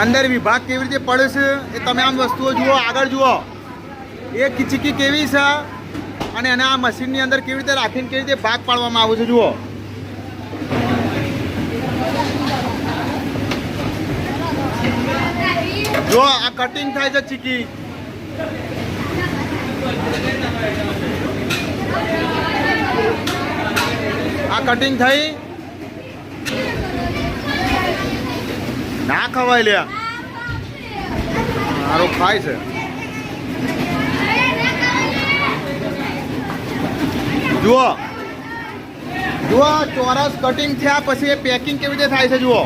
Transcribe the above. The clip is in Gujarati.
અંદર વિભાગ કેવી રીતે પડે છે એ તમે આમ વસ્તુઓ જુઓ, આગળ જુઓ. એ ચીકી કેવી છે અને એને આ મશીનની અંદર કેવી રીતે રાખીને કેવી રીતે ભાગ પાડવામાં આવે છે જુઓ. જો આ કટિંગ થાય છે ચીકી. આ કટિંગ થઈ ના ખવાય લ્યા. મારું ખાય છે. જુઓ જુઓ ચોરસ કટિંગ થયા પછી એ પેકિંગ કેવી રીતે થાય છે જુઓ.